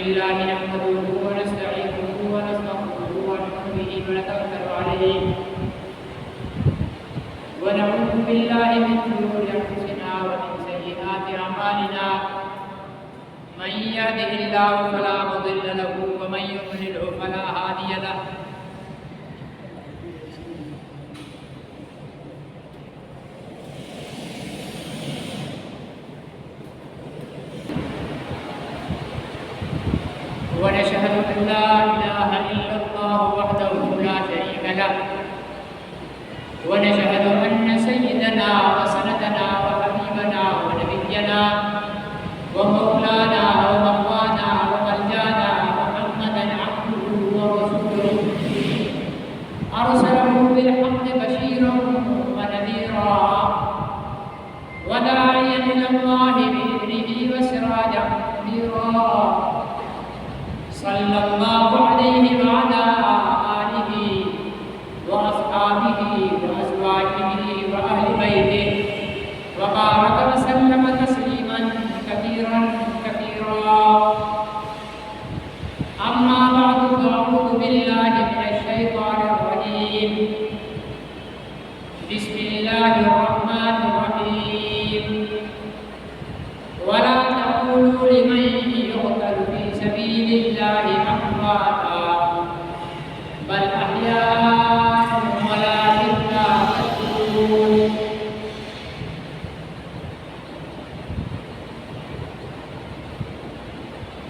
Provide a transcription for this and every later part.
لله نحمده ونستعينه ونستغفره ونؤمن به ونتوكل عليه ونعوذ بالله من شرور انفسنا ومن سيئات اعمالنا من يهده الله فلا مضل له ومن يضلل فلا هادي له ونشهد أن لا إله إلا الله وحده لا شريك له ونشهد أن سيدنا وسندنا وحبيبنا ونبينا ومولانا ومقوانا وملجانا محمدا عبده ورسوله أرسله بالحق بشيرا ونذيرا وداعيا إلى الله بإذنه وسراجا منيرا صلى الله عليه وعلى آله وأصحابه وأزواجه وأهل بيته وبارك وسلم تسليما كثيرا كثيرا أما بعد فأعوذ بالله من الشيطان الرجيم بسم الله الرحمن الرحيم ولا تقولوا لمن يقتل في سبيل الله أمواتا بل أحياء ولكن لا تشعرون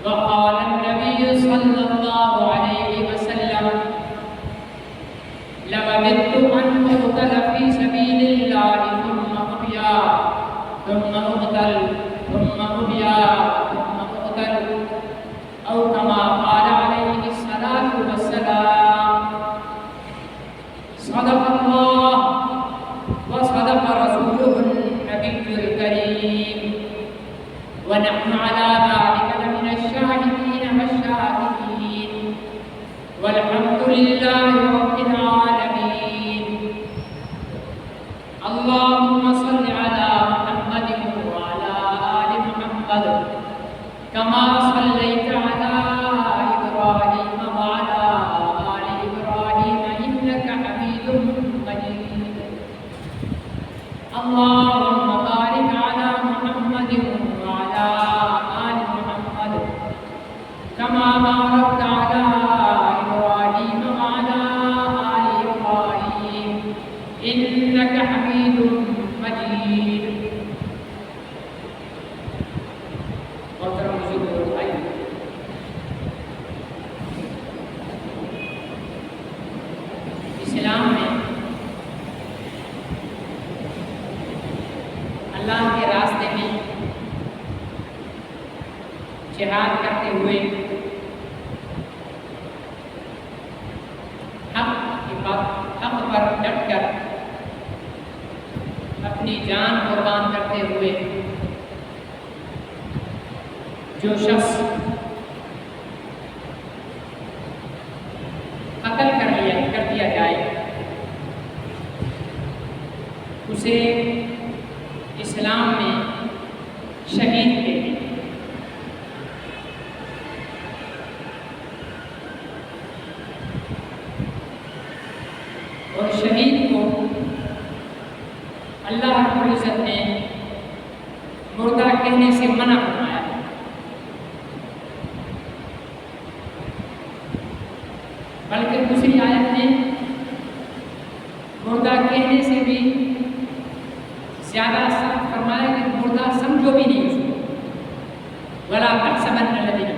وقال النبي صلى الله عليه وسلم لوددت أن أقتل في سبيل الله ثم أحيا ثم أقتل ثم أحيا ثم أقتل أو كما قال عليه الصلاة والسلام صدق الله وصدق رسوله النبي الكريم ونحن على ذلك لمن الشاهدين والشاهدين والحمد لله رب العالمين اللهم صل على محمد وعلى آل محمد كما صليت على إبراهيم وعلى آل إبراهيم إنك حميد مجيد اللهم بارك على محمد وعلى آل محمد كما باركت على إبراهيم وعلى آل إبراهيم إنك حميد مجيد اسلام میں اللہ کے راستے میں جہاد کرتے ہوئے حق پر ڈٹ کر اپنی جان قربان کرتے ہوئے جو شخص قتل کر دیا جائے اسے اسلام میں شہید کہتے ہیں اور شہید کو اللہ رب العزت نے مردہ کہنے سے منع فرمایا ہے بلکہ دوسری آیت نے مردہ کہنے سے بھی زیادہ سخت فرمایا کہ مردہ سمجھو بھی نہیں اس کو وَلَا تَحْسَبَنَّ الَّذِينَ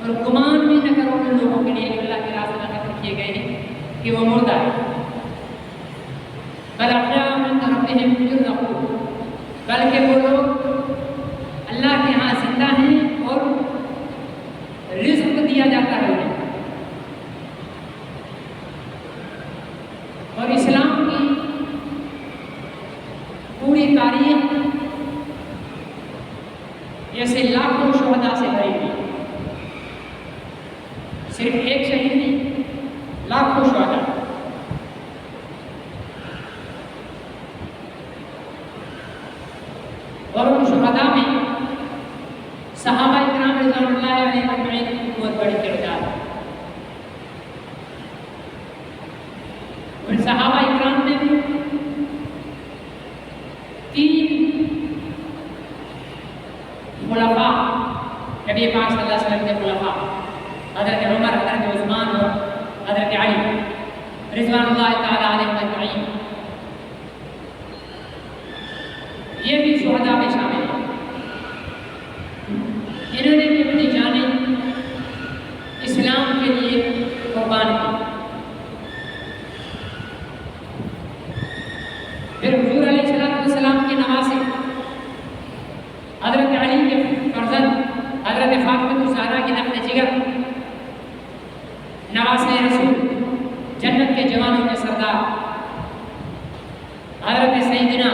اور گمان بھی نہ کرو ان لوگوں کے لیے جو اللہ کے راستے میں قتل کیے گئے ہیں کہ وہ مردہ ہے بَلْ أَحْيَاءٌ عِندَ رَبِّهِمْ يُرْزَقُونَ بلکہ وہ لوگ اللہ کے ہاں زندہ ہیں اور رزق دیا جاتا ہے انہیں اور اسلام کی پوری تاریخ جیسے لاکھوں شہداء سے بھری ہوئی صرف ایک شہید نہیں لاکھوں شہداء اور ان شہداء میں صحابہ کرام رضوان اللہ علیہ اجمعین کی بہت بڑی کردار ہے. اور صحابہ اکرام میں بھی 3 خلفاء نبی پاک صلی اللہ علیہ وسلم کے خلفاء حضرت عمر، حضرت عثمان اور حضرت علی رضوان اللہ تعالی علیہ اجمعین، یہ بھی شہداء میں شامل ہیں. انہوں نے بھی اپنی جانیں اسلام کے لیے قربان کی. پھر حضور علیہ السلام کے نواسے حضرت علی کے فرزند حضرت فاطمہ الزہرا کی نقل جگر، نواسے رسول، جنت کے جوانوں کے سردار حضرت سیدنا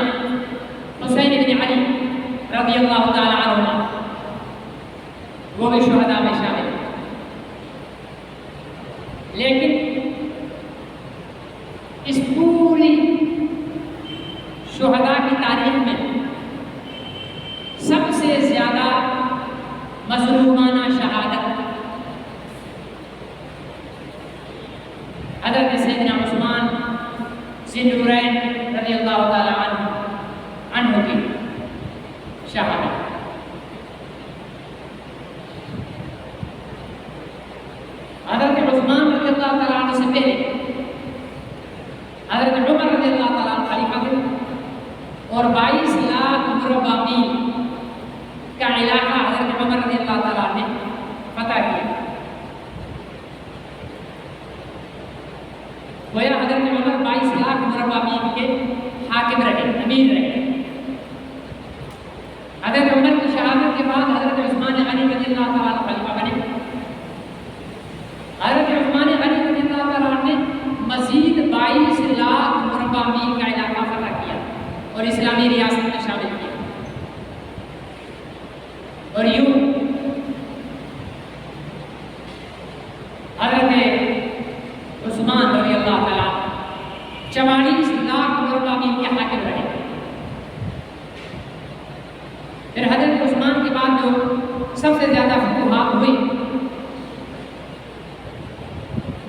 حسین بن علی رضی اللہ تعالی عنہ، وہ بھی شہداء میں شامل ہیں. لیکن اس پوری شہداء کی تاریخ میں سب سے زیادہ مظلومانہ شہادت حضرت سیدنا عثمان ذی النورین رضی اللہ تعالی عنہ کی شہادت. حضرت عثمان رضی اللہ تعالی عنہ سے پہلے حضرت عمر رضی اللہ تعالی عنہ خلیفہ تھے اور 22 لاکھ مربع میل کا علاقہ حضرت عمر رضی اللہ تعالیٰ نے فتح کیا. گویا حضرت عمر 22 لاکھ مربع میل کے حاکم رہے، امیر رہے. حضرت عمر کی شہادت کے بعد حضرت عثمان غنی رضی اللہ تعالیٰ خلیفہ بنے. حضرت عثمان غنی رضی اللہ تعالیٰ نے مزید 22 لاکھ مربع میل کا علاقہ فتح کیا اور اسلامی ریاست میں شامل کیا. اور یوں حضرت عثمان رضی اللہ تعالیٰ 44 لاکھ مربع میل کے حاکم رہے. پھر حضرت عثمان کے بعد جو سب سے زیادہ فتوحات ہوئی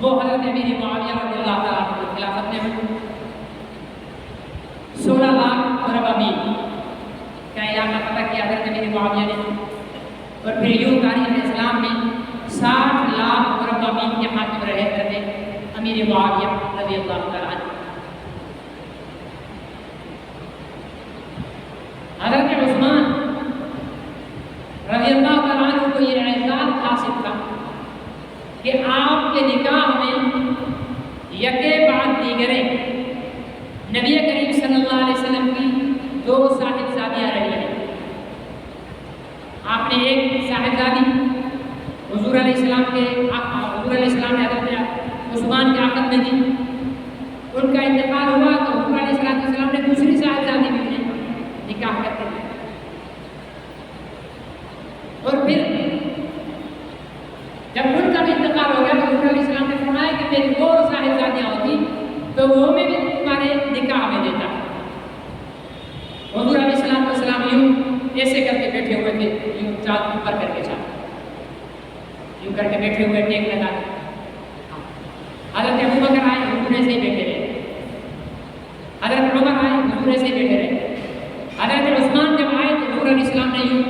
وہ حضرت امیر معاویہ رضی اللہ تعالیٰ عنہ کی خلافت میں ہوئی. 16 لاکھ مربع میل کا علاقہ فتح کیا حضرت امیر معاویہ نے. اور پھر یوں تاریخ اسلام میں 60 لاکھ مربع میل کے حاکم رہے حضرت امیر معاویہ رضی اللہ تعالیٰ عنہ. حضرت عثمان رضی اللہ تعالیٰ عنہ کو یہ اعزاز حاصل تھا کہ آپ کے نکاح میں یکے بعد دیگرے نبی کریم صلی اللہ علیہ وسلم کی 2 صاحبزادیاں رہی ہیں. آپ نے ایک صاحبزادی حضور علیہ السلام نے حضرت عثمان کے عقد میں دی. ان کا انتقال ہوا تو حضور علیہ السلام نے دوسری صاحبزادی بھی انہیں نکاح کرتے ہیں. اور پھر جب ان کا بھی انتقال ہو گیا تو حضور علیہ السلام نے فرمایا کہ میری 2 صاحبزادیاں ہوتی تو وہ میں بھی تمہارے نکاح میں دیتا. حضور علیہ السلام یوں ایسے کر کے بیٹھے ہوئے تھے، یوں چادر اوپر کر کے یوں کر کے بیٹھے ہوئے ٹیک لگا. حضرت ابو بکر آئے، حضور ایسے ہی بیٹھے رہے. حضرت عمر آئے، حضور ایسے ہی بیٹھے رہے. حضرت عثمان جب آئے تو حضور علیہ السلام نے یوں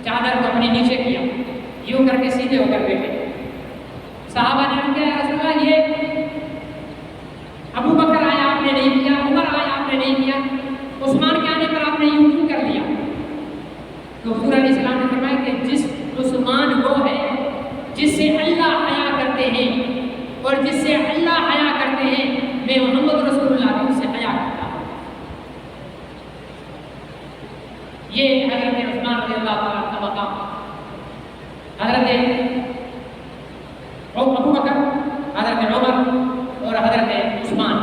چادر کو اپنے نیچے کیا، یوں کر کے سیدھے ہو کر بیٹھے. صحابہ نے کہا یا رسول اللہ یہ ابو بکر آیا آپ نے نہیں کیا، عمر آیا آپ نے نہیں کیا، عثمان کے آنے پر آپ نے یوں کیوں کر لیا؟ تو حضور علیہ السلام نے فرمایا کہ جس عثمان وہ ہے جس سے اللہ حیا کرتے ہیں اور جس سے اللہ حیا کرتے ہیں میں محمد رسول اللہ بھی اس سے حیا کرتا ہوں. یہ حضرت عثمان رضی اللہ تعالیٰ کا مقام. حضرت ابو بکر، حضرت عمر اور حضرت عثمان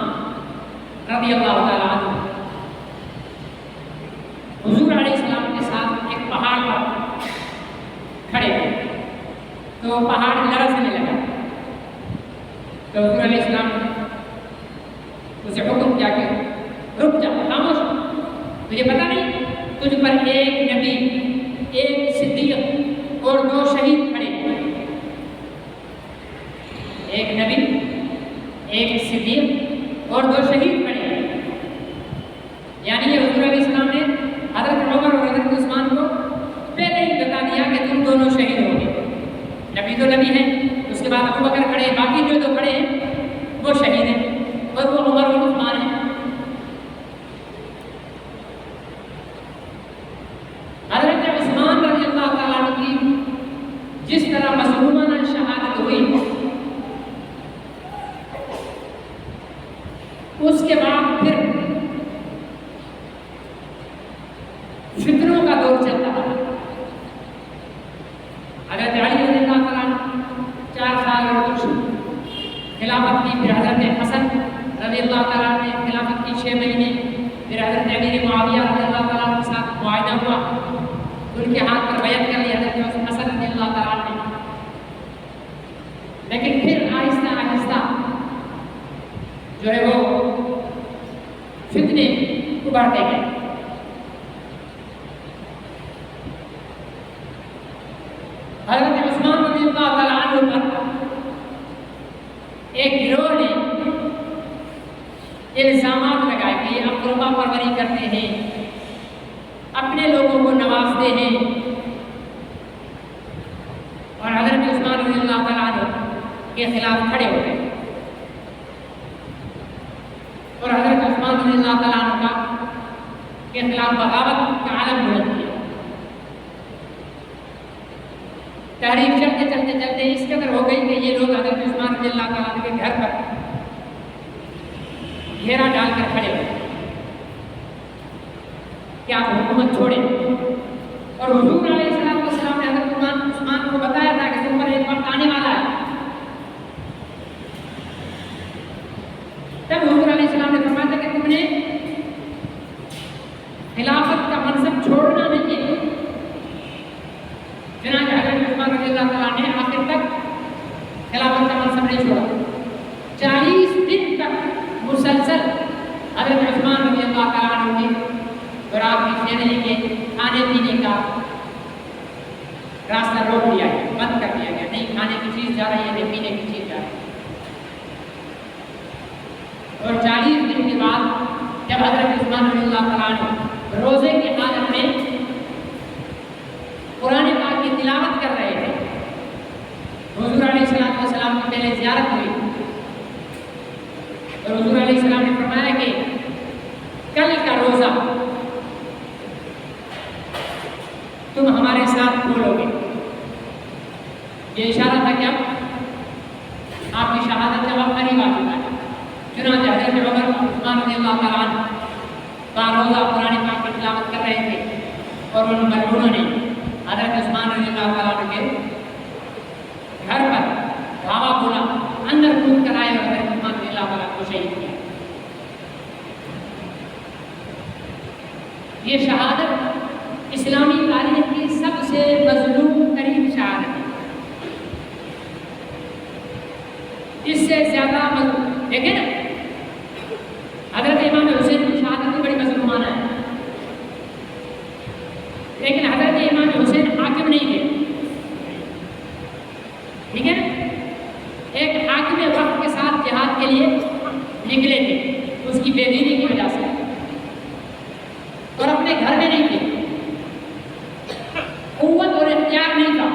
رضی اللہ تعالیٰ عنہ حضور علیہ السلام کے ساتھ ایک پہاڑ پر کھڑے ہوئے تو پہاڑ لرزنے لگا. تو حضور علیہ السلام نے اسے حکم کیا کہ رک جا، خاموش، تجھے پتہ نہیں تجھ پر ایک نبی، ایک صدیق اور 2 شہید کھڑے ہیں، یعنی یہ حضور علیہ السلام نے حضرت عمر اور حضرت عثمان کو پہلے ہی بتا دیا کہ تم دونوں شہید ہو گے، نبی تو نبی ہیں، اس کے بعد ابو بکر کھڑے ہیں، باقی جو 2 کھڑے ہیں وہ شہید ہیں اور وہ عمر اور عثمان ہیں۔ حضرت عثمان رضی اللہ تعالیٰ عنہ کی جس طرح مظلومانہ شہادت ہوئی، اس کے بعد پھر فتنوں کا دور چلتا رہا۔ حضرت علی رضی اللہ تعالیٰ عنہ 4 سال اور کچھ خلافت کی، پھر حضرت حسن رضی اللہ تعالیٰ عنہ نے خلافت کی 6 مہینے، پھر حضرت امیر معاویہ رضی اللہ تعالیٰ عنہ کے ساتھ معاہدہ ہوا، ان کے ہاتھ پر بیعت کر لی حضرت حسن رضی اللہ تعالیٰ عنہ نے، لیکن پھر آہستہ آہستہ جو ہے وہ فتنے ابھرتے گئے۔ حضرت عثمان رضی اللہ تعالیٰ عنہ پر ایک گروہ نے الزامات لگائے کہ یہ اقربا پروری کرتے ہیں، اپنے لوگوں کو نوازتے ہیں، اور حضرت عثمان رضی اللہ تعالیٰ عنہ کے خلاف کھڑے ہو گئے اور حضرت عثمان رضی اللہ تعالیٰ عنہ کے خلاف بغاوت کا علم بلند کیا۔ تحریک چلتے اس قدر ہو گئی کہ یہ لوگ حضرت عثمان رضی اللہ تعالیٰ عنہ کے گھر پر گھیرا ڈال کر کھڑے ہوئے کہ آپ حکومت چھوڑیں، اور حضور علیہ السلام نے حضرت عثمان کو بتایا تھا کہ تم پر ایک وقت آنے والا ہے۔ تب حضور علیہ السلام نے فرمایا تھا کہ تم نے خلافت کا منصب چھوڑنا نہیں ہے۔ چنانچہ حضرت عثمان رضی اللہ تعالیٰ نے آخر تک خلافت کا منصب نہیں چھوڑا، 40 دن تک مسلسل حضرت عثمان رضی اللہ تعالیٰ عنہ کی خوراک کی دینے کے کھانے پینے کا راستہ روک دیا گیا، بند کر دیا گیا، نہیں کھانے کی چیز جا رہی ہے، نہیں پینے کی چیز جا رہی ہے۔ اور 40 دن کے بعد جب حضرت عثمان رضی اللہ تعالیٰ عنہ روزے کی حالت میں قرآن پاک کی تلاوت کر رہے تھے، حضور علیہ السلام کی پہلے زیارت ہوئی اور حضور علیہ السلام نے فرمایا کہ کل کا روزہ تم ہمارے ساتھ کھولو گے۔ یہ اشارہ تھا کہ اب آپ کی شہادت جب قریب آ چکا ہے۔ چنانچہ حضرت عمر عثمان رضی اللہ تعالیٰ عنہ کا روزہ قرآن پاک کی تلاوت کر رہے تھے اور ان مرحوموں نے حضرت عثمان رضی اللہ تعالیٰ عنہ کے گھر پر دھاوا بولا، اندر کود کر آئے اور حضرت عثمان رضی اللہ تعالیٰ کو شہید کیا۔ یہ شہادت اسلامی تاریخ کی سب سے مظلوم ترین شہادت ہے۔ اس سے زیادہ دیکھیں نا، حضرت امام حسین کی شہادت بھی بڑی مظلومانہ ہے، لیکن حضرت امام حسین حاکم نہیں تھے، ٹھیک ہے، ایک حاکم وقت کے ساتھ جہاد کے لیے نکلے تھے اس کی بے دینی کی وجہ سے، اور اپنے گھر میں نہیں تھے، قوت اور اختیار نہیں تھا،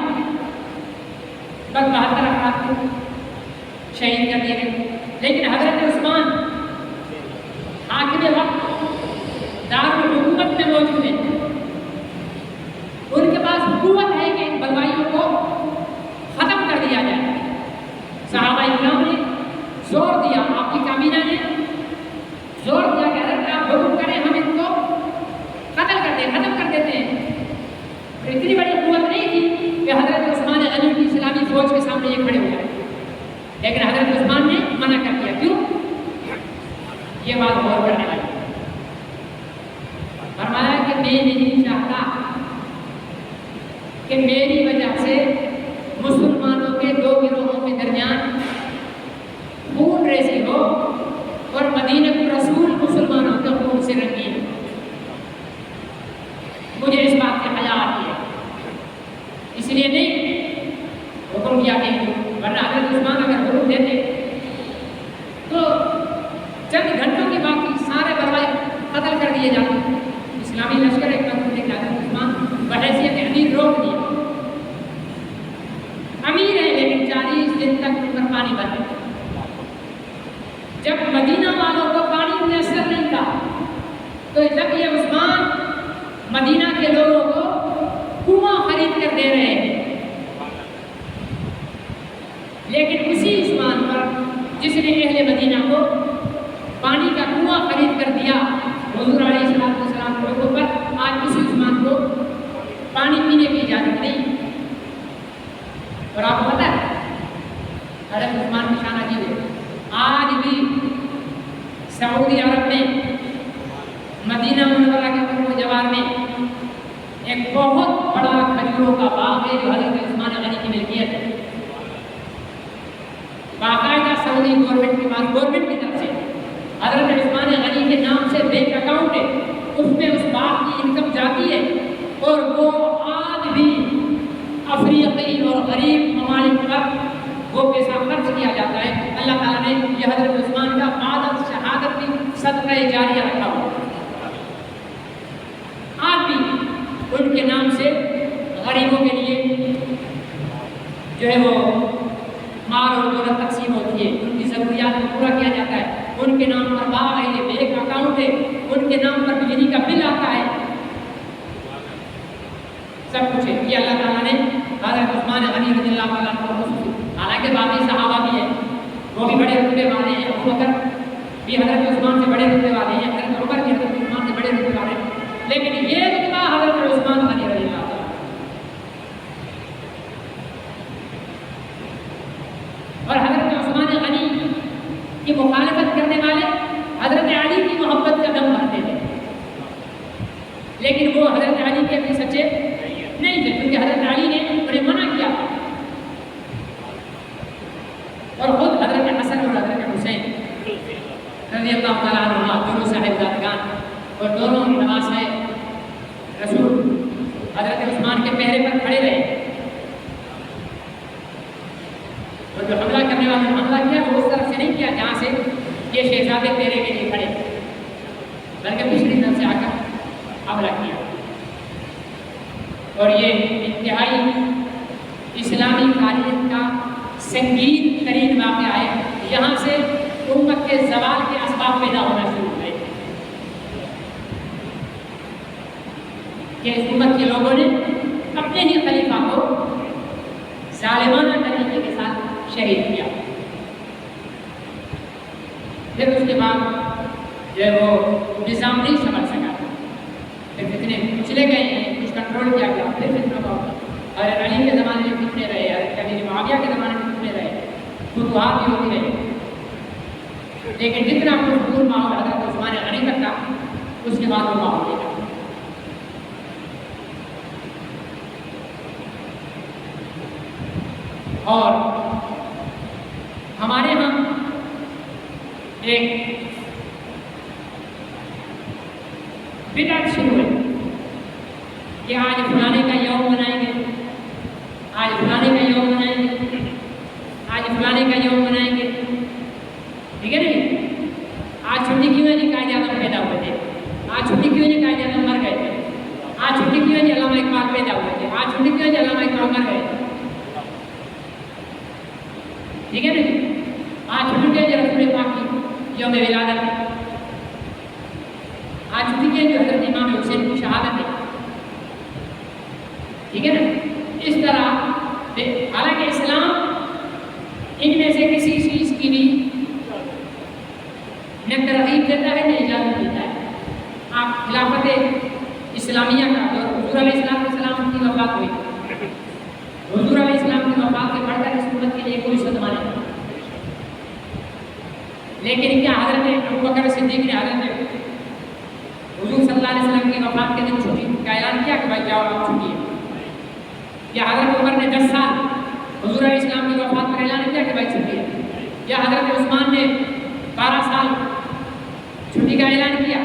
بس 72 افراد کو شہید کر دیے گئے۔ لیکن حضرت عثمان حاکم وقت دارالحکومت میں موجود ہیں، ان کے پاس قوت ہے کہ ان بلوائیوں کو ختم کر دیا جائے۔ صحابہ اکرام نے زور دیا، آپ کی کابینہ نے زور دیا کہ حضرت آپ حکم کریں ہم ان کو قتل کر دیں، ختم کر دیتے ہیں۔ اتنی بڑی قوت نہیں تھی کہ حضرت عثمان غنی کی اسلامی فوج کے سامنے یہ کھڑے ہو جائے، لیکن حضرت عثمان نے منع کر دیا۔ کیوں؟ یہ بات غور کرنے والی ہے۔ فرمایا کہ میں نہیں چاہتا کہ میری وجہ سے مسلمانوں کے 2 گروہوں کے درمیان خون ریزی ہو اور مدینہ رسول مسلمانوں کے خون سے رنگین۔ مجھے اس بات کی حیا آتی ہے، اس لیے نہیں حکم کیا کہ ورنہ حضرت عثمان اگر حکم دیتے تو چند لیے جاتے ہیں، اسلامی لشکر ایک منصوبے کے حضرت عثمان بحیثیت امیر روک دیا، امیر ہے لیکن 40 دن تک ان پر پانی بند ہے۔ جب مدینہ والوں کو پانی میسر نہیں تھا تو جب یہ عثمان مدینہ کے لوگوں کو کنواں خرید کر دے رہے ہیں، لیکن اسی عثمان پر جس نے اہل مدینہ کو پانی کا کنواں خرید کر دیا حضور علیہ السلام کے حکم پر، آج اسی عثمان کو پانی پینے کی اجازت نہیں۔ اور آپ کو پتہ ہے حضرت عثمان کی شان عجیب ہے، آج بھی سعودی عرب میں مدینہ منورہ کے مرکز جوار میں ایک بہت بڑا کھجوروں کا باغ ہے جو حضرت عثمان غنی کی ملکیت ہے، باقاعدہ سعودی گورنمنٹ کے پاس گورنمنٹ کی طرف سے حضرت عثمان غنی کے نام سے بینک اکاؤنٹ ہے، اس میں اس باغ کی انکم جاتی ہے، اور وہ آج بھی افریقی اور غریب ممالک پر وہ پیسہ خرچ کیا جاتا ہے۔ اللہ تعالیٰ نے یہ حضرت عثمان کا بعد شہادت کی صدقہ جاریہ رکھا ہوا، آج بھی ان کے نام سے غریبوں کے لیے جو ہے وہ مال اور دولت تقسیم ہوتی ہے، ان کی ضروریات کو پورا کیا جاتا ہے، ان کے نام پر باغ ہے، یہ بینک اکاؤنٹ ہے، ان کے نام پر بجلی کا بل آتا ہے، سب کچھ ہے۔ یہ اللہ تعالیٰ نے حضرت عثمان غنی رضی اللہ عنہ کو خصوصی، حالانکہ باقی صحابہ بھی ہیں، وہ بھی بڑے رتبے والے ہیں، ابو بکر بھی حضرت عثمان سے بڑے رتبے والے ہیں، حضرت عمر بھی حضرت عثمان سے بڑے رتبے والے ہیں، لیکن یہ رتبہ حضرت عثمان غنی رضی اللہ عنہ۔ اور حضرت عثمان غنی کی مخالفت کرنے والے حضرت علی کی محبت کا دم بھرتے تھے، لیکن وہ حضرت علی کے بھی سچے نہیں تھے، کیونکہ حضرت علی نے انہیں منع کیا، اور خود حضرت حسن اور حضرت حسین رضی اللہ تعالیٰ عنہ دونوں صاحبزادگان اور دونوں نواسۂ رسول حضرت عثمان کے پہرے پر کھڑے رہے، اور جو حملہ کرنے والوں نے حملہ کیا وہ اس طرف سے نہیں کیا جہاں سے یہ شہزادے پہرے کے لیے کھڑے، بلکہ پچھلی طرف سے آ کر حملہ کیا، اور یہ انتہائی اسلامی تاریخ کا سنگین ترین واقعہ ہے۔ یہاں سے امت کے زوال کے اسباب پیدا ہونا شروع ہوئے کہ اس امت کے لوگوں نے اپنے ہی خلیفہ کو ظالمانہ طریقے کے ساتھ شہید کیا، پھر اس کے بعد جو ہے وہ نظام نہیں سمجھ سکا، پھر فتنے کچلے گئے ہیں، کچھ کنٹرول کیا گیا، پھر فتنہ بہت، اور علی کے زمانے میں فتنے رہے، حضرت معاویہ کے زمانے میں فتنے رہے، فتوحات بھی ہوتی رہے، لیکن جتنا پرسکون ماحول حضرت عثمان غنی تک تھا اس کے بعد وہ ماحول نہیں تھا۔ اور ہمارے ہاں ایک بدعت شروع ہے کہ آج فلانے کا یوم منائیں گے، آج فلانے کا یوم منائیں گے، آج فلانے کا یوم منائیں گے، ٹھیک ہے نہیں؟ آج چھٹی کیوں ہے؟ قائد اعظم پیدا ہوئے تھے، آج چھٹی کیوں ہے؟ قائد اعظم مر گئے تھے، آج چھٹی کیوں ہے؟ علامہ اقبال پیدا ہوئے تھے، آج چھٹی کیوں ہے؟ علامہ اقبال مر گئے تھے، ٹھیک ہے نہیں؟ آج چھٹی ہے جو رسول پاک کی یوم ولادت ہے، آج چھٹی ہے جو حضرت امام حسین کی شہادت ہے، ٹھیک ہے نا؟ اس طرح حالانکہ اسلام ان میں سے کسی چیز کی بھی نہ ترغیب دیتا ہے نہ اجازت دیتا ہے۔ آپ خلافت اسلامیہ کا اور حضور علیہ السلام کی وفات ہوئی، حضور علیہ السلام کی وفات سے بڑھ کر اس امت کے لیے کوئی صدمہ نہیں، لیکن کیا حضرت ابوبکر صدیق نے حضرت حضور صلی اللہ علیہ وسلم کی وفات کے دن چھٹی کا اعلان کیا کہ بھائی جاؤ آپ چھٹی ہے؟ یا حضرت عمر نے 10 سال حضور علیہ السلام کی وفات پر اعلان کیا کہ بھائی چھٹی ہے؟ یا حضرت عثمان نے 12 سال چھٹی کا اعلان کیا،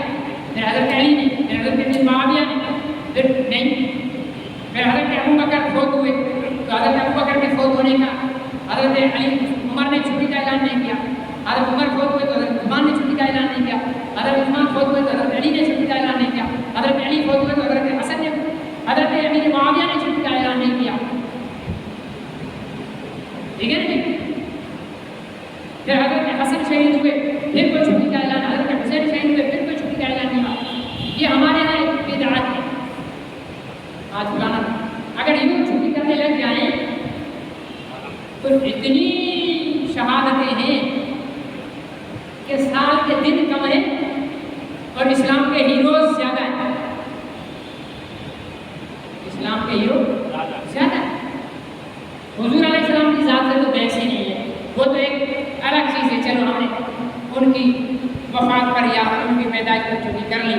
پھر حضرت علی نے، پھر حضرت معاویہ نے، پھر نہیں، پھر حضرت ابوبکر فوت ہوئے تو حضرت ابوبکر کے فوت ہونے کا حضرت علی عمر نے چھٹی کا اعلان نہیں کیا، حضرت عمر فوت ہوئے تو حضرت عثمان نے چھٹی کا اعلان نہیں کیا. حضرت عثمان فوت ہوئے تو حضرت علی نے چھٹی کا اعلان نہیں کیا. حضرت علی فوت ہوئے تو حضرت حسن نے, حضرت امیر معاویہ نے چھٹی کا اعلان نہیں کیا. ٹھیک ہے نا. پھر حضرت حسن شہید ہوئے پھر کوئی چھٹی کا اعلان, حضرت حسین شہید ہوئے پھر کوئی چھٹی کا اعلان نہیں کیا. یہ ہمارے یہاں ایک بدعت ہے. آج بلانا اگر یوں چھٹی کرنے لگ جائیں تو اتنی شہادتیں ہیں کہ سال کے دن کم ہیں اور اسلام کے ہیروز زیادہ ہیں. اسلام کے ہیرو زیادہ ہیں. حضور علیہ السلام کی ذات سے تو بحث ہی نہیں ہے, وہ تو ایک الگ چیز ہے. چلو ہم نے ان کی وفات پر یا ان کی پیدائش پر چھٹی کر لی,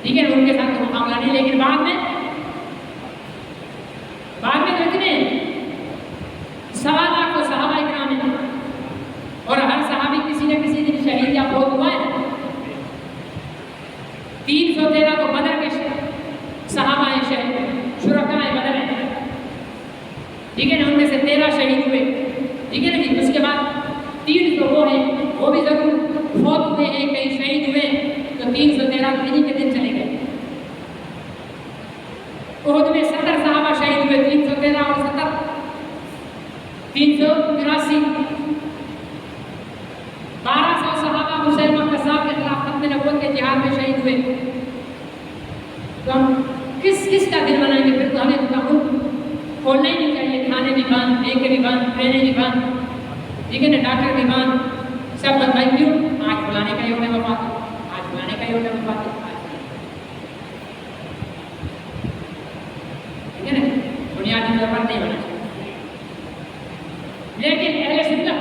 ٹھیک ہے, ان کے ساتھ تو معاملہ نہیں. لیکن بعد میں تو اتنے 1.25 لاکھ صحابہ اکرام ہیں اور ہر صحابی کسی نہ کسی دن شہید یا فوت ہوا ہے. 313 تو بدر کے صحابہ ہیں, شرکاء بدر ہیں, ٹھیک ہے نا. ان میں سے 13 شہید ہوئے, ٹھیک ہے نا جی. اس کے بعد 300 وہ ہیں, وہ بھی ضرور فوت ہوئے ہیں, کہیں شہید ہوئے ہیں. تو 313 انہی کے دن چلے گئے. احد میں 70 صحابہ شہید ہوئے, 313 اور 70 383. 1200 صحابہ مسلمہ کذاب کے خلاف ختم نبوت کے جہاد میں شہید ہوئے. تو ہم کس کا دن منائیں گے؟ پھر تو ہمیں دکان کھولنا ہی نہیں چاہیے. کھانے بھی بند, بینکیں بھی بند, ٹرینیں بھی بند, ٹھیک ہے نا, ڈاکٹر بھی بند, سب بند. بھائی کیوں؟ آج فلانے کا یوم وفات, آج فلانے کا یوم وفات, ٹھیک ہے نا. بنیادی طور پر نہیں ہونا چاہیے. لیکن اہل سنت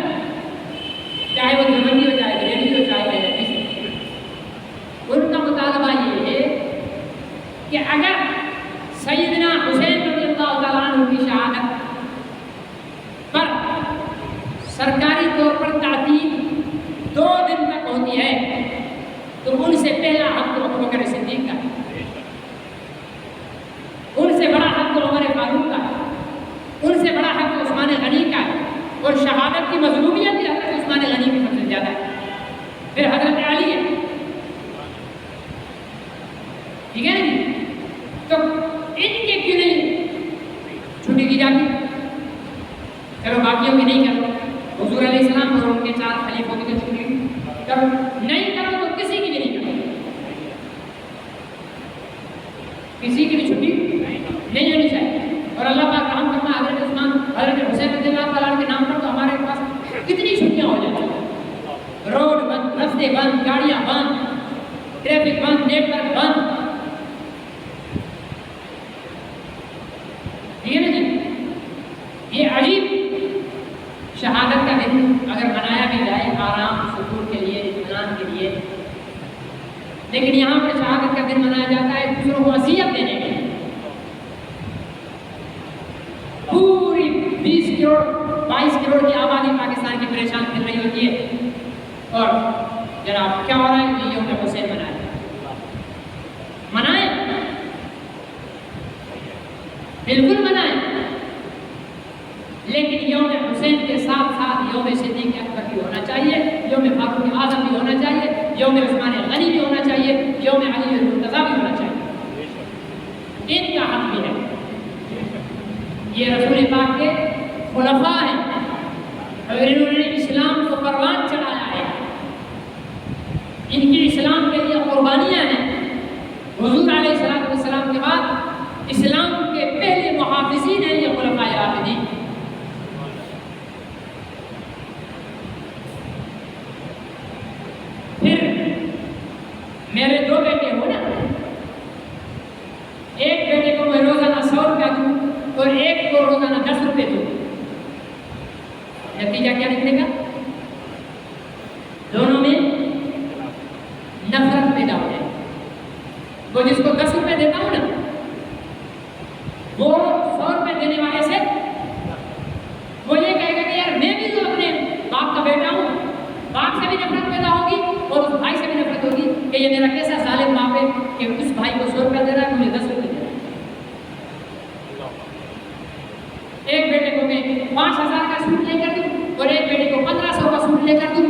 چاہے وہ دیوبندی ہو چاہے بریلوی ہو چاہے ان کا مطالبہ یہ ہے کہ اگر سیدنا حسین رضی اللہ تعالیٰ عنہ کی شہادت پر سرکاری طور پر تعطیل 2 دن تک ہوتی ہے تو ان سے پہلا حق تو ابوبکر صدیق کا ہے, ان سے بڑا حق تو عمر فاروق کا ہے, ان سے بڑا حق تو عثمان غنی کا ہے, اور شہادت کی مظلومیت بھی حضرت عثمان غنی کی سب سے زیادہ ہے. پھر حضرت علی ہے, ٹھیک ہے نا جی. تو ان کے کیوں نہیں چھٹی کی جاتی؟ چلو باقیوں کی نہیں کرو, حضور علیہ السلام اور ان کے 4 خلیفوں کی تو چھٹی کرو, نہیں کرو تو کسی کی بھی نہیں کرو, کسی کی بھی چھٹی نہیں ہونی چاہیے. اور اللہ پاک رحم فرما حضرت عثمان حضرت حسین رضی اللہ تعالیٰ کے نام پر تو ہمارے پاس کتنی چھٹیاں ہو جاتی ہیں. روڈ بند, رستے بند, گاڑیاں بند, ٹریفک بند, نیٹ ورک بند, ٹھیک ہے نا جی. یہ عجیب شہادت کا دن اگر منایا بھی جائے آرام سکون کے لیے, اطمینان کے لیے, لیکن یہاں پر شہادت کا دن منایا جاتا ہے دوسروں کو اذیت دینے کے لیے. پوری 20 کروڑ 22 کروڑ کی آبادی پاکستان کی پریشان کر رہی ہوتی ہے, اور جناب کیا ہو رہا ہے؟ یہ یوم حسین منائیں, بالکل منائیں, لیکن یوم حسین کے ساتھ ساتھ یوم صدیق اکبر بھی ہونا چاہیے, یوم فاروق اعظم بھی ہونا چاہیے, یوم عثمان غنی بھی ہونا چاہیے, یوم علی المرتضیٰ بھی ہونا چاہیے. ان کا حق بھی ہے. یہ رسول پاک کے خلفاء ہیں اور انہوں نے اسلام کو پروان چڑھایا ہے, ان کی اسلام کے لیے قربانیاں ہیں. حضور علیہ السلام کے بعد اسلام کے پہلے محافظین ہیں یہ خلفاء راشدین. پھر میرے 2 بیٹے ہو نا, ایک بیٹے کو میں روزانہ 100 روپیہ دوں اور ایک کو روزانہ 10 روپے دوں, نتیجہ کیا نکلے گا؟ دونوں میں نفرت پیدا ہو جائے. وہ جس کو 10 روپے دیتا ہوں نا وہ 100 روپے دینے والے سے وہ یہ کہے گا کہ یار میں بھی تو اپنے باپ کا بیٹا ہوں, باپ سے بھی نفرت پیدا ہوگی اور اس بھائی سے بھی نفرت ہوگی کہ یہ میرا کیسا ظالم باپ ہے کہ اس بھائی کو 100 روپیہ دے رہا ہے, مجھے 10 روپے دے رہا ہے. ایک بیٹے کو میں 5000 کا سوٹ لے کر دوں اور ایک بیٹے کو 1500 کا سوٹ لے کر دوں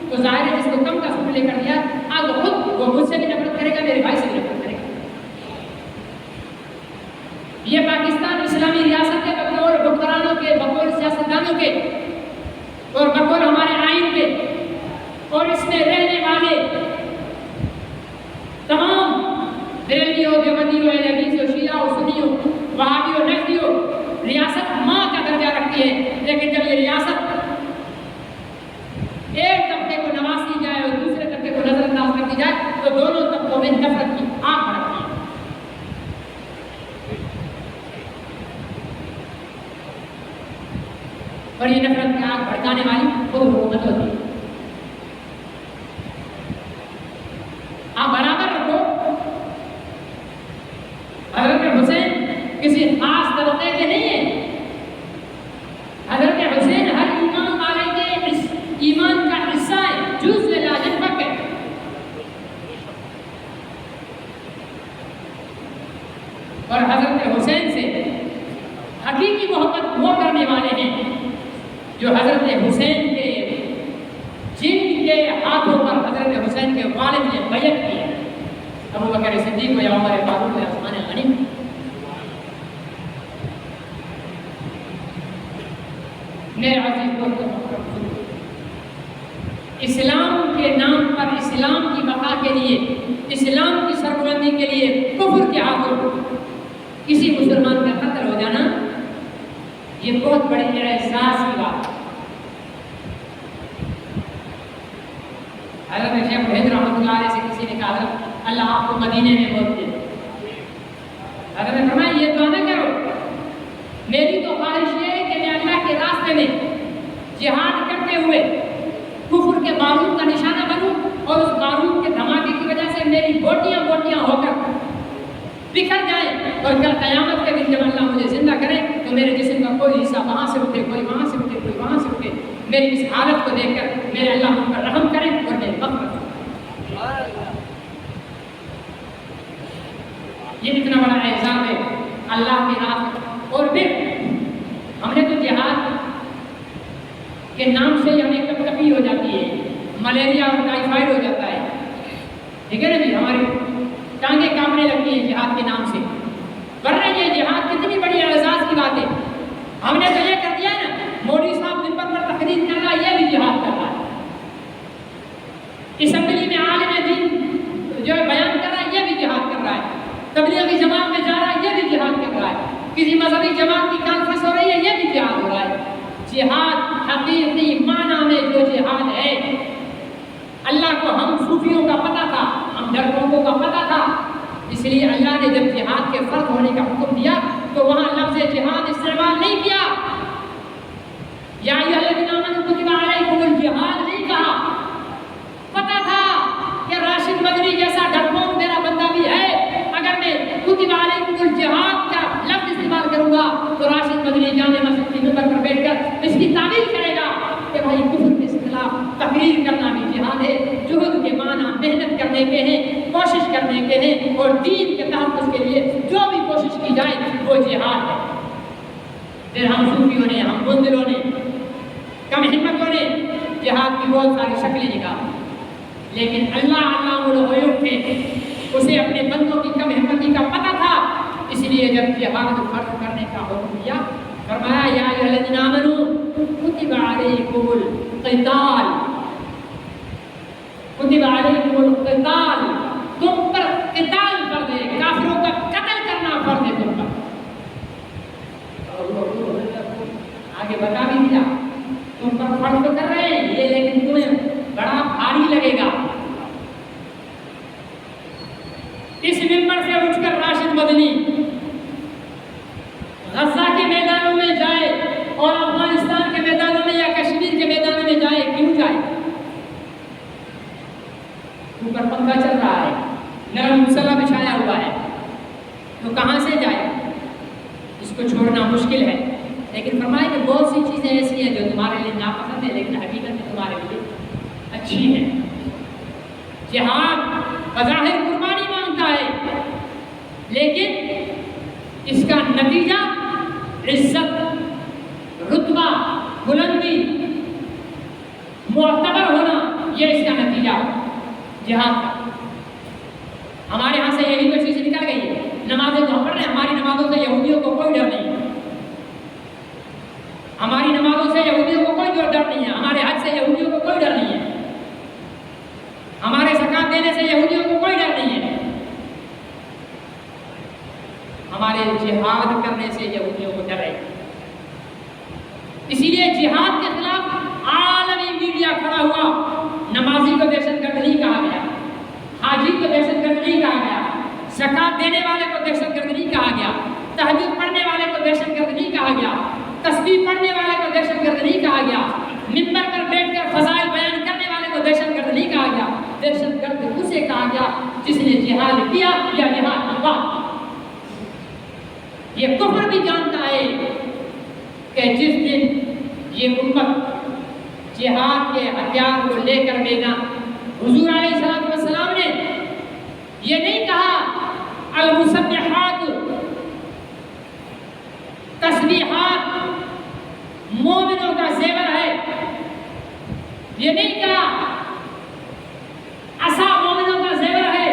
تو ظاہر ہے جس کو کم کا سوٹ لے کر دیا، اب خود وہ مجھ سے بھی نفرت کرے گا، میرے بھائی سے بھی نفرت کرے گا۔ یہ پاکستان اسلامی ریاست کے بطور حکمرانوں کے، بطور سیاستدانوں کے اور بطور ہمارے آئین کے اور اس میں رہنے والے تمام بریلیوں، دیوبندیوں، اہل حدیثوں، شیعہ و سنیوں، وہابیوں، نجدیوں، ریاست ماں کا درجہ رکھتی ہے، لیکن جب یہ ریاست ایک طبقے کو نواز دی جائے اور دوسرے طبقے کو نظر انداز کر دی جائے تو دونوں طبقوں میں نفرت کی آگ بھڑکتی ہے۔ اور یہ نفرت کی آگ بھڑکانے والی خود حکومت ہوتی ہے۔ آپ برابر رکھو، حضرت حسین کسی خاص طبقے کے نہیں ہیں، حضرت حسین ہر ایمان والے کے ایمان کا حصہ ہے، جزء لا ينفك ہے۔ اور حضرت حسین سے حقیقی محبت وہ کرنے والے ہیں جو حضرت حسین کے جن کے ہاتھوں پر حضرت حسین کے والد نے بیعت کی ہے، ابو بکر صدیق یا عمر فاروق یا عثمان غنی۔ میرے عزیز دوستو، اسلام کے نام پر، اسلام کی بقا کے لیے، اسلام کی سربلندی کے لیے کفر کے ہاتھوں کسی مسلمان کا قتل ہو جانا یہ بہت بڑے اعزاز کی بات ہے۔ حضرت شیخ وحید رحمۃ اللہ علیہ سے کسی نے کہا اللہ آپ کو مدینے میں موت دے، حضرت نے فرمایا یہ دعا نہ کرو، میری تو خواہش یہ ہے کہ میں اللہ کے راستے میں جہاد کرتے ہوئے کفر کے بارود کا نشانہ بنوں اور اس بارود کے دھماکے کی وجہ سے میری بوٹیاں بوٹیاں ہو کر بکھر جائیں، اور کل قیامت کے دن جب اللہ مجھے زندہ کرے تو میرے جسم کا کوئی حصہ وہاں سے اٹھے، کوئی وہاں سے اٹھے، کوئی وہاں سے اٹھے، میری اس حالت کو دیکھ کر میرے اللہ مجھ پر رحم کرے اور میری مغفرت کرے۔ یہ اتنا بڑا اعزاز ہے اللہ کی راہ۔ اور پھر ہم نے تو جہاد کے نام سے ہمیں کب کبھی ہو جاتی ہے، ملیریا اور ٹائیفائڈ ہو جاتا ہے، ٹھیک ہے نا جی، ہماری ٹانگیں کانپنے لگتی ہیں جہاد کے نام سے، ورنہ یہ جہاد کتنی بڑی اعزاز کی بات ہے۔ ہم نے تو یہ کر دیا نا، مودی صاحب ممبر پر تقریر کر رہا ہے، یہ بھی جہاد کر رہا ہے، اسمبلی میں عالم دین جو بیان کر رہا ہے یہ بھی جہاد کر رہا ہے، تبلیغی جماعت میں جا رہا ہے یہ بھی جہاد کر رہا ہے، کسی مذہبی جماعت کی کانفرنس ہو رہی ہے یہ بھی جہاد ہو رہا ہے۔ جہاد حقیقی معنی میں جو جہاد ہے، اللہ کو ہم صوفیوں کا پتہ تھا، ہم ڈرپوکوں کا پتہ تھا، اس لیے اللہ نے جب جہاد کے فرض ہونے کا حکم دیا تو وہاں لفظ جہاد استعمال نہیں کیا، یا ایھا الذین آمنوا کتب علیکم الجہاد نہیں کہا۔ پتہ تھا کہ راشد مدنی جیسا ڈرپوک میرا بندہ بھی ہے، اگر میں کتب علیکم الجہاد کا لفظ استعمال کروں گا تو راشد مدنی جامع مسجد کی ممبر پر بیٹھ کر اس کی تعبیر کرے گا کہ بھائی کفر کے خلاف تقریر کرنا بھی جہاد ہے، جہد کے معنی محنت کرنے کے ہیں، کوشش کرنے کے ہیں، اور دین کے تحفظ کے لیے جو بھی کوشش کی جائے وہ جہاد ہے۔ پھر ہم صوفیوں نے، ہم بزدلوں نے، کم ہمتوں نے جہاد کی بہت ساری شکلیں نکالی، لیکن اللہ علام الغیوب تھے، اسے اپنے بندوں کی کم ہمتی کا پتہ تھا، اس لیے جب جہاد فرض کرنے کا حکم دیا فرمایا یا ایھا الذین آمنوا کتب علیکم القتال، کتب علیکم القتال، تم پر قتال فرض ہے، کافروں کا قتل کرنا فرض ہے تم پر۔ آگے بتا بھی دیا تم پر فرض تو کر رہے ہیں یہ، لیکن تمہیں بڑا بھاری لگے گا۔ اس ممبر سے اٹھ کر راشد مدنی غزہ کے میدانوں میں جائے اور افغانستان کے میدانوں میں یا کشمیر کے میدانوں میں جائے، کیوں جائے؟ اوپر پنکھا چل رہا ہے، نرم مسلح بچھایا ہوا ہے، تو کہاں سے جائے؟ اس کو چھوڑنا مشکل ہے، لیکن فرمایا کہ بہت سی چیزیں ایسی ہیں جو تمہارے لیے ناپسند ہیں لیکن حقیقت میں تمہارے لیے اچھی ہیں۔ جہاد بظاہر قربانی مانگتا ہے، لیکن اس کا نتیجہ عزت، رتبہ، بلندی، معتبر ہونا، یہ اس کا نتیجہ ہے۔ جہاد کا. ہمارے ہاں سے یہی تو چیز نکل گئی ہے. نمازیں تو ہم پڑھ رہے ہیں, ہماری نمازوں سے یہودیوں کو کوئی ڈر نہیں ہے. ہماری نمازوں سے یہودیوں کو کوئی ڈر نہیں ہے. ہمارے حج سے یہودیوں کو کوئی ڈر نہیں ہے. ہمارے زکات دینے سے یہودیوں کو کوئی ڈر نہیں ہے. ہمارے جہاد کرنے سے یہودیوں کو ڈر ہے. اسی لیے جہاد کے خلاف عالمی میڈیا کھڑا ہوا. نمازی کو دہشت گرد نہیں کہا گیا, حاجی کو دہشت گرد نہیں کہا گیا, زکات دینے والے کو دہشت گرد نہیں کہا گیا, تہجد پڑھنے والے کو دہشت گرد نہیں کہا گیا, تسبیح پڑھنے والے کو دہشت گرد نہیں کہا گیا, منبر پر بیٹھ کر فضائل بیان کرنے والے کو دہشت گرد نہیں کہا گیا. دہشت گرد اسے کہا گیا جس نے جہاد کیا یا جہاد کی بات. یہ کفر بھی جانتا ہے کہ جس دن یہ امت جہاد کے ہتھیار کو لے کر میدان, حضور علیہ السلام نے یہ نہیں کہا المسبحات تسبیحات مومنوں کا زیور ہے, یہ نہیں کہا عصا مومنوں کا زیور ہے,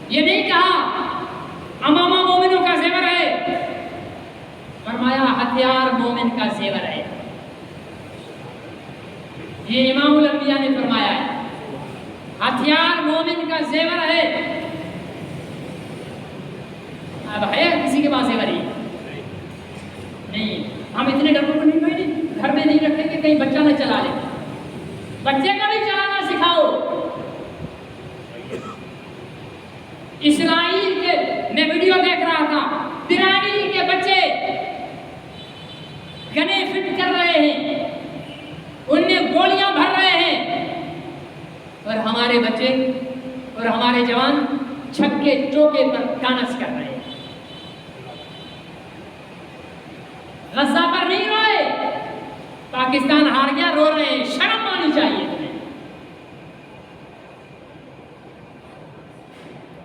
یہ نہیں کہا امامہ مومنوں کا زیور ہے. فرمایا ہتھیار مومن کا زیور ہے. یہ امام الانبیاء نے فرمایا ہے, ہتھیار مومن کا زیور ہے. اب ہے کسی کے پاس زیور ہی نہیں. ہم اتنے ڈروں کو نہیں, گھر میں نہیں رکھیں کہ کہیں بچہ نہ چلا لے. بچے کا بھی چلانا سکھاؤ. اسرائیل کے میں ویڈیو دیکھ رہا تھا, برادری کے بچے گنے فٹ کر رہے ہیں, ان میں گولیاں بھر رہے ہیں, اور ہمارے بچے اور ہمارے جوان چھکے چوکے پر ڈانس کر رہے ہیں. غزہ پر نہیں روئے, پاکستان ہار گیا رو رہے ہیں. شرم آنی چاہیے تمہیں.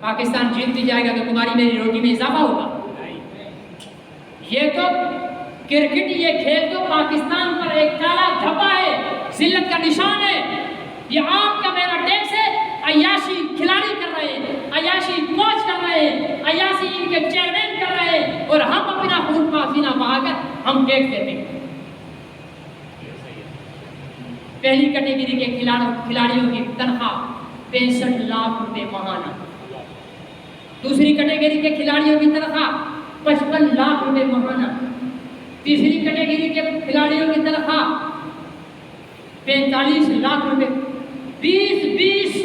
پاکستان جیت بھی جائے گا تو تمہاری میری روٹی میں اضافہ ہوگا. یہ تو کرکٹ, یہ کھیل تو پاکستان پر ایک کالا دھبا ہے, ذلت کا نشان ہے. یہ آپ کا میرا ٹیکس ہے. عیاشی کھلاڑی کر رہے ہیں, عیاشی کوچ کر رہے ہیں, عیاشی ان کے چیئرمین کر رہے ہیں, اور ہم اپنا خون پسینہ بہا کر ہم ٹیکس دیتے ہیں. پہلی کیٹیگری کے کھلاڑیوں کی تنخواہ 65 لاکھ روپے ماہانہ. دوسری کیٹیگری کے کھلاڑیوں کی تنخواہ 55 لاکھ روپے ماہانہ. تیسری کیٹیگری کے کھلاڑیوں کی تنخواہ 45 لاکھ روپے. 20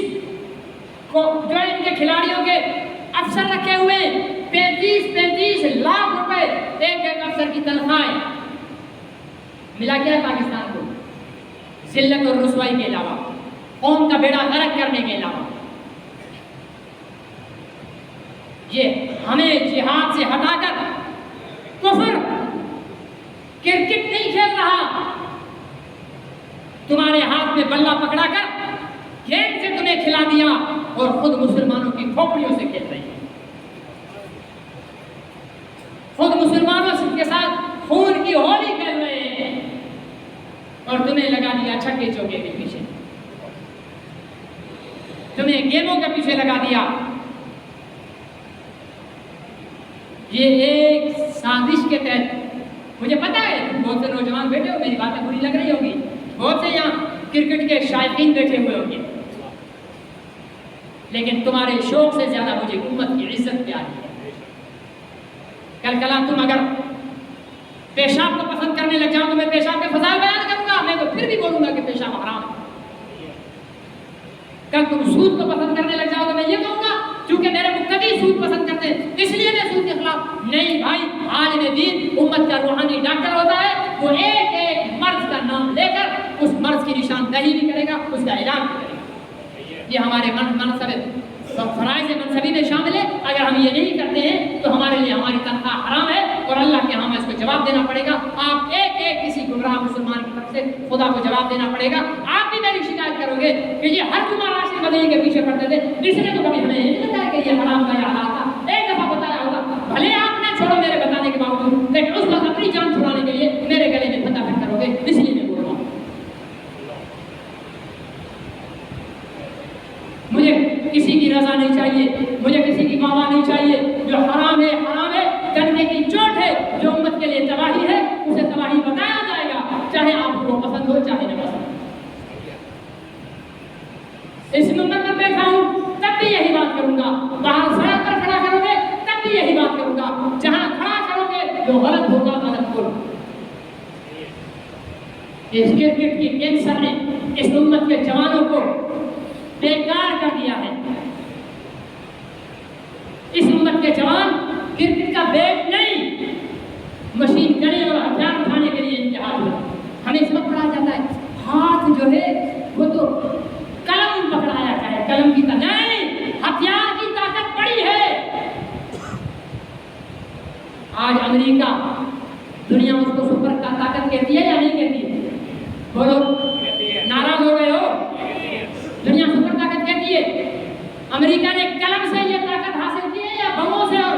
جو ان کے کھلاڑیوں کے افسر رکھے ہوئے 35 لاکھ روپے ایک افسر کی تنخواہ. ملا کیا ہے پاکستان کو؟ ذلت اور رسوائی کے علاوہ, قوم کا بیڑا غرق کرنے کے علاوہ. یہ ہمیں جہاد سے ہٹا کر کفر کرکٹ نہیں کھیل رہا, تمہارے ہاتھ میں بلہ پکڑا کر گیند سے تمہیں کھلا دیا اور خود مسلمانوں کی کھوپڑیوں سے کھیل رہی ہے. خود مسلمانوں کے ساتھ خون کی ہولی کھیل رہے ہیں, اور تمہیں لگا دیا چھکے چوکے کے پیچھے, تمہیں گیموں کے پیچھے لگا دیا. یہ ایک سازش کے تحت, مجھے پتا ہے بہت سے نوجوان بیٹھے ہو, میری باتیں بری لگ رہی ہوگی, بہت سے یہاں کرکٹ کے شائقین بیٹھے ہوئے ہوں گے, لیکن تمہارے شوق سے زیادہ مجھے امت کی عزت پیاری ہے. کل کلا تم اگر پیشاب کو پسند کرنے لگ جاؤ تو میں پیشاب کے فضائل بیان کروں گا, میں تو پھر بھی بولوں گا کہ پیشاب حرام ہے. کل تم سود کو پسند کرنے لگ جاؤ تو میں یہ کہوں گا کیونکہ میرے مقتدی سود پسند کرتے ہیں اس لیے میں سود کے خلاف. نہیں بھائی, عالم دین امت کا روحانی ڈاکٹر ہوتا ہے, وہ ایک ایک مرض کا نام لے کر اس مرض کی نشاندہی بھی کرے گا, اس کا علاج بھی کرے گا. یہ ہمارے منصب فرائض منصبی میں شامل ہے. اگر ہم یہ نہیں کرتے ہیں تو ہمارے لیے ہماری تنخواہ حرام ہے, اور اللہ کے ہمیں اس کو جواب دینا پڑے گا. آپ ایک ایک کسی گمراہ مسلمان کی طرف سے خدا کو جواب دینا پڑے گا. آپ بھی میری شکایت کرو گے کہ یہ ہر جمعہ راشد مدنی کے پیچھے پڑتے تھے, اس نے تو کبھی ہمیں یہ نہیں بتایا کہ یہ حرام کا یا حلال تھا. ایک دفعہ بتایا ہوگا, بھلے آپ نے چھوڑو میرے بتانے کے باوجود, لیکن اس وقت اپنی جان چھڑانے کے لیے میرے گلے میں پھندا پھر کرو گے, اس لیے میں بول رہا ہوں. سے تباہی بتایا جائے گا، چاہے آپ کو پسند ہو چاہے نہ پسند۔ اس منبر پر بیٹھا ہوں تب بھی یہی بات کروں گا، باہر سڑک پر کھڑا کرو گے تب بھی یہی بات کروں گا، جہاں کھڑا کرو گے جو غلط ہوگا غلط بولو۔ اس کرکٹ کی کینسر نے اس امت کے جوانوں کو بیکار کر دیا ہے۔ اس امت کے جوان کرکٹ کا بیٹ نہیں، مشین گنے اور ہتھیار اٹھانے کے لیے امتحان میں ہمیں اس وقت پڑھا جاتا ہے ہاتھ جو ہے وہ تو قلم پکڑایا جائے، قلم کی طاقت نہیں، ہتھیار کی طاقت بڑی ہے۔ آج امریکہ دنیا اس کو سپر کا طاقت کہتی ہے یا نہیں کہتی ہے؟ بولو، ناراض ہو گئے ہو؟ دنیا سپر طاقت کہتی ہے۔ امریکہ نے قلم سے یہ طاقت حاصل کی ہے یا بموں سے اور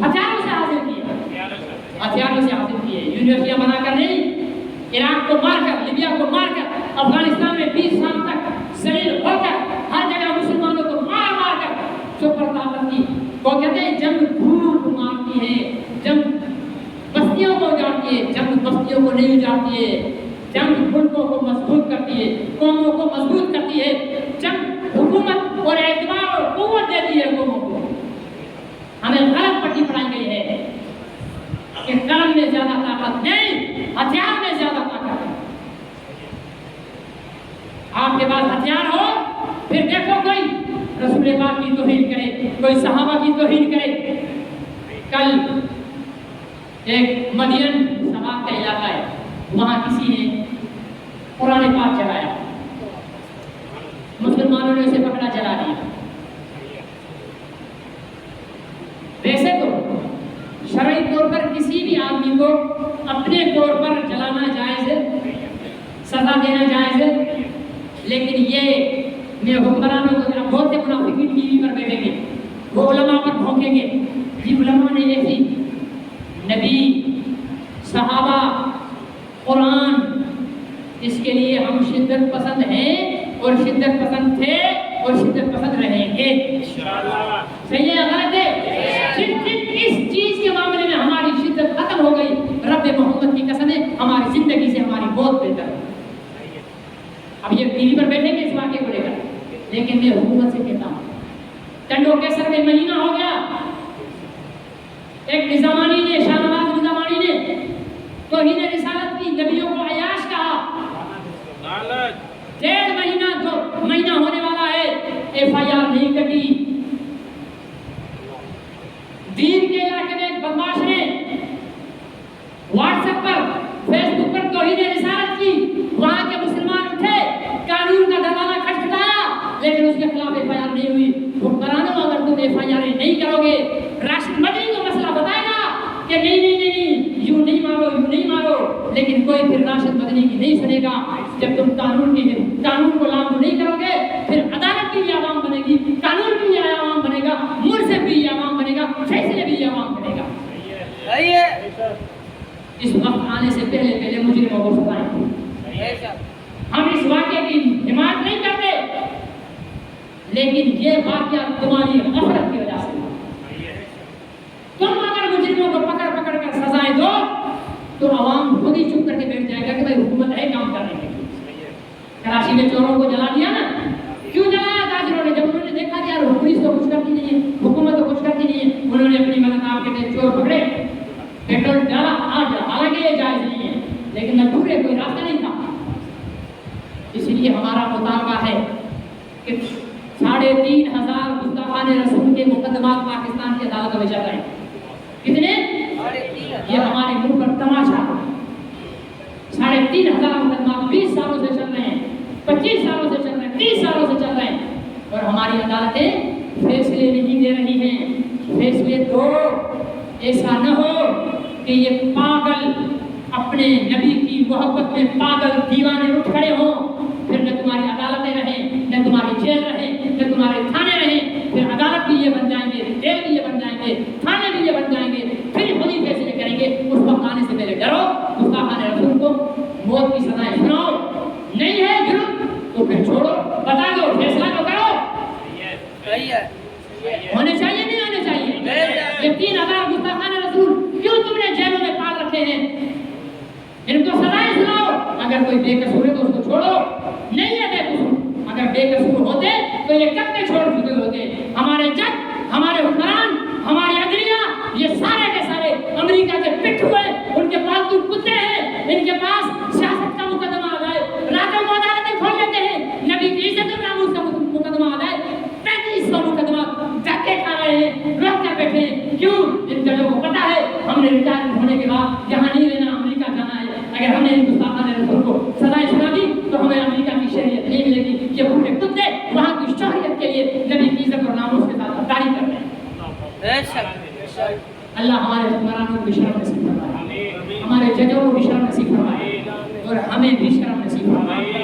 ہتھیاروں سے حاصل کی ہے؟ ہتھیاروں سے حاصل کی ہے، یونیورسٹیاں بنا کر نہیں، عراق کو مار کر، لیبیا کو مار کر، افغانستان میں 20 سال تک ذلیل ہو کر، ہر جگہ مسلمانوں کو مار مار کر سپر طاقت کی وہ کہتے ہیں جنگ دھوپ مارتی ہے، جنگ بستیوں کو اجاڑتی ہے، جنگ بستیوں کو نہیں اجاڑتی ہے، جنگ ملکوں کو مضبوط کرتی ہے، قوموں کو مضبوط کرتی ہے، جنگ حکومت اور اعتبار اور قوت دیتی ہے قوموں کو۔ ہمیں غلط پٹی پڑھائی گئی ہے کہ قلم میں زیادہ طاقت نہیں، ہتھیار میں زیادہ طاقت ہے۔ آپ کے پاس ہتھیار ہو پھر دیکھو کوئی رسول پاک کی توہین کرے، کوئی صحابہ کی توہین کرے۔ کل ایک مدین سماعت کا علاقہ ہے، وہاں کسی نے قرآن پاک جلایا، مسلمانوں نے اسے پکڑا جلا دیا۔ ویسے تو شرعی طور پر کسی بھی آدمی کو اپنے طور پر جلانا جائز ہے، سزا دینا جائز ہے، لیکن یہ میں حکمرانوں کو بہت سے منافقین ٹی وی پر بیٹھیں گے، وہ علماء پر بھونکیں گے، جی علماء نے ایسی، نبی، صحابہ، قرآن، اس کے لیے ہم شدت پسند ہیں اور شدت پسند تھے اور شدت پسند رہیں گے انشاءاللہ۔ صحیح ہے غلط ہے؟ صرف اس چیز کے معاملے میں ہماری شدت ختم ہو گئی، رب محمد کی قسم ہے ہماری زندگی سے ہماری موت بہتر ہے۔ اب یہ ٹی وی پر بیٹھیں گے اس واقعے کو لے کر، لیکن میں حکومت سے کہتا ہوں ٹنڈو کیسر میں مہینہ ہو گیا، ایک نظامانی نے، شاہ نواز نظامانی نے توہین رسالت کی، نبیوں کو عیاش کہا، 1.5 مہینہ 2 مہینہ ہونے والا ہے، FIR نہیں کٹی۔ دین کے علاقے میں ایک بدماش نے واٹس ایپ پر، فیس بک پر توہین رسالت کی، وہاں کے مسلمان اٹھے، قانون کا دروازہ کھٹکھٹایا، لیکن اس کے خلاف FIR نہیں ہوئی۔ حکمرانوں اگر تم FIR نہیں کرو گے، راشد مدنی کو مسئلہ بتائے گا کہ نہیں نہیں نہیں یوں نہیں مارو یوں نہیں مارو، لیکن کوئی پھر راشد مدنی کی نہیں سنے گا۔ جب تم قانون کو لاگو نہیں کرو گے، پھر عدالت بھی عوام بنے گی، قانون بھی عوام بنے گا، ملک بھی عوام بنے گا، فیصلے بھی عوام بنے گا۔ اس وقت آنے سے پہلے مجرموں کو سزائیں۔ ہم اس واقعے کی حمایت نہیں کرتے، لیکن یہ واقعہ تمہاری غفلت کی وجہ سے، تم اگر مجرموں کو پکڑ پکڑ کر سزائیں دو تو عوام خود ہی چپ کر کے بیٹھ جائے گا کہ بھائی حکومت ہے کام کرنے کے لیے۔ کراچی میں چوروں کو جلا دیا نا، کیوں جلایا تاجروں نے؟ جب انہوں نے دیکھا کہ یار پولیس تو کچھ کرتی نہیں ہے، حکومت تو کچھ کرتی نہیں ہے، انہوں نے اپنی مدد آپ کے چور پکڑے، پیٹرول ڈالا، آج حالانکہ یہ جائز نہیں ہے، لیکن نہ دورے کوئی راستہ نہیں تھا۔ اس لیے ہمارا مطالبہ ہے کہ 3500 گستاخان رسول کے مقدمات پاکستان کی عدالتوں میں چل رہے ہیں۔ کتنے؟ یہ ہمارے ملک پر تماشا، 3500 مقدمات 20 سالوں سے چل رہے ہیں، 25 سالوں سے چل رہے ہیں، 30 سالوں سے چل رہے ہیں، اور ہماری عدالتیں فیصلے نہیں دے رہی ہیں۔ فیصلے دو، ایسا نہ ہو کہ یہ پاگل اپنے نبی کی محبت میں پاگل دیوانے اٹھ کھڑے ہوں، پھر نہ تمہاری عدالتیں رہیں، نہ تمہاری جیل رہیں، نہ تمہارے تھانے رہیں، پھر عدالت بھی یہ بن جائیں گے، جیل بھی یہ بن جائیں گے، تھانے بھی یہ بن جائیں گے، پھر خود ہی فیصلے کریں گے۔ اس وقت آنے سے پہلے ڈرو، گستاخان رسول کو موت کی سزائیں سناؤ، نہیں ہے جرم تو پھر چھوڑو، بتا دو، فیصلہ تو کرو۔ ہونے چاہیے نہیں ہونے چاہیے؟ یہ 3000 گستاخان رسول کیوں تم نے جیلوں میں پال رکھے ہیں؟ ان کو سزائیں سناؤ، اگر کوئی بے قصور ہے تو اس کو چھوڑو، نہیں ہے بے قصور، اگر بے قصور ہوتے تو یہ کب کے چھوڑ چکے ہوتے۔ ہمارے جج، ہمارے حکمران، ہمارے عدلیہ، یہ سارے کے سارے امریکہ کے پٹھ ہوئے، ان کے پالتو کتے ہیں، ان کے پاس سیاست کا مقدمہ آ جائے راتوں کو عدالتیں کھول لیتے ہیں، نبی کی عزت و ناموس کا مقدمہ آ جائے 3500 مقدمہ دھکے کھا رہے ہیں، روک کر بیٹھے ہیں۔ کیوں؟ ان ججوں کو پتا ہے ہم نے ریٹائرمنٹ ہونے کے بعد یہاں نہیں رہنا، امریکہ جانا ہے۔ اگر ہم نے ہندوستان کے رسول کو سزائیں سنا دی تو ہمیں امریکہ کی شریعت نہیں ملے گی۔ یہ بھوکے کتے وہاں کی شہریت کے لیے نبی کی عزت اور ناموس کے ساتھ غداری کر رہے ہیں۔ اللہ ہمارے حکمرانوں کو بھی شرم نصیب فرمائے، ہمارے ججوں کو بھی شرم نصیب فرمائے، اور ہمیں بھی شرم نصیب فرمائے۔